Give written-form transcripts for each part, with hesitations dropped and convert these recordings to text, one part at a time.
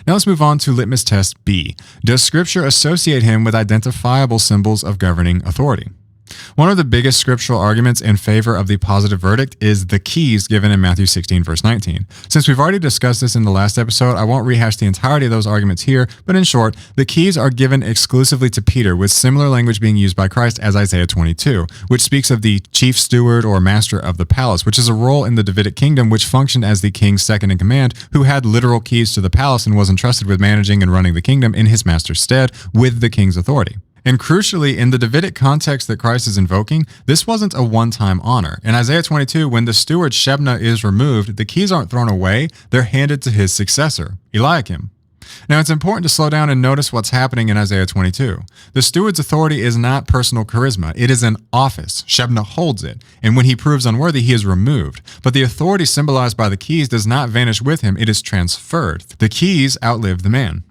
Now let's move on to litmus test B. Does Scripture associate him with identifiable symbols of governing authority? One of the biggest scriptural arguments in favor of the positive verdict is the keys given in Matthew 16, verse 19. Since we've already discussed this in the last episode, I won't rehash the entirety of those arguments here, but in short, the keys are given exclusively to Peter, with similar language being used by Christ as Isaiah 22, which speaks of the chief steward or master of the palace, which is a role in the Davidic kingdom which functioned as the king's second in command, who had literal keys to the palace and was entrusted with managing and running the kingdom in his master's stead with the king's authority. And crucially, in the Davidic context that Christ is invoking, this wasn't a one-time honor. In Isaiah 22, when the steward Shebna is removed, the keys aren't thrown away, they're handed to his successor, Eliakim. Now, it's important to slow down and notice what's happening in Isaiah 22. The steward's authority is not personal charisma. It is an office. Shebna holds it, and when he proves unworthy, he is removed. But the authority symbolized by the keys does not vanish with him. It is transferred. The keys outlive the man.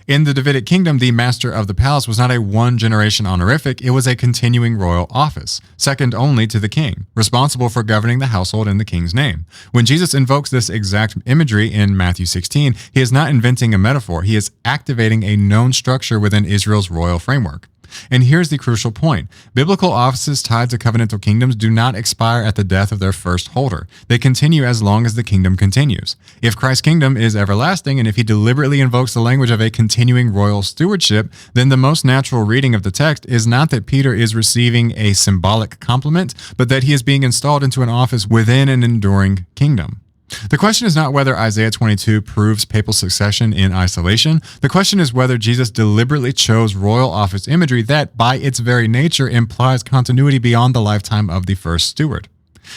In the Davidic kingdom, the master of the palace was not a one-generation honorific, it was a continuing royal office, second only to the king, responsible for governing the household in the king's name. When Jesus invokes this exact imagery in Matthew 16, he is not inventing a metaphor, he is activating a known structure within Israel's royal framework. And here's the crucial point. Biblical offices tied to covenantal kingdoms do not expire at the death of their first holder. They continue as long as the kingdom continues. If Christ's kingdom is everlasting, and if he deliberately invokes the language of a continuing royal stewardship, then the most natural reading of the text is not that Peter is receiving a symbolic compliment, but that he is being installed into an office within an enduring kingdom. The question is not whether Isaiah 22 proves papal succession in isolation. The question is whether Jesus deliberately chose royal office imagery that, by its very nature, implies continuity beyond the lifetime of the first steward.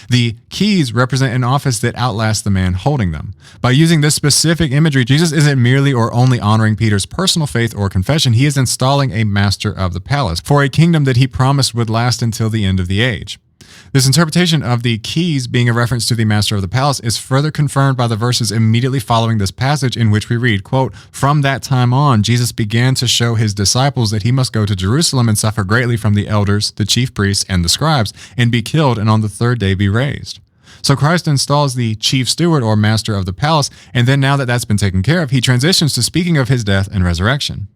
The keys represent an office that outlasts the man holding them. By using this specific imagery, Jesus isn't merely or only honoring Peter's personal faith or confession, he is installing a master of the palace for a kingdom that he promised would last until the end of the age. This interpretation of the keys being a reference to the master of the palace is further confirmed by the verses immediately following this passage in which we read, quote, "From that time on, Jesus began to show his disciples that he must go to Jerusalem and suffer greatly from the elders, the chief priests, and the scribes, and be killed, and on the third day be raised." So Christ installs the chief steward or master of the palace, and then now that that's been taken care of, he transitions to speaking of his death and resurrection.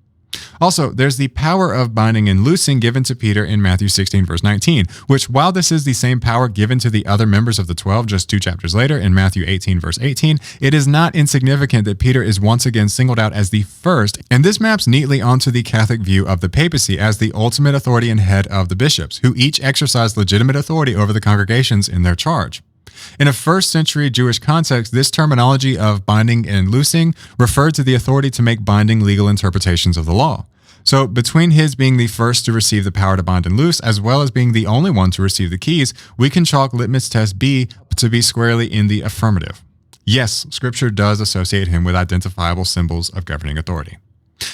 Also, there's the power of binding and loosing given to Peter in Matthew 16, verse 19, which, while this is the same power given to the other members of the 12 just 2 chapters later in Matthew 18, verse 18, it is not insignificant that Peter is once again singled out as the first, and this maps neatly onto the Catholic view of the papacy as the ultimate authority and head of the bishops, who each exercise legitimate authority over the congregations in their charge. In a first-century Jewish context, this terminology of binding and loosing referred to the authority to make binding legal interpretations of the law. So between his being the first to receive the power to bind and loose, as well as being the only one to receive the keys, we can chalk litmus test B to be squarely in the affirmative. Yes, Scripture does associate him with identifiable symbols of governing authority.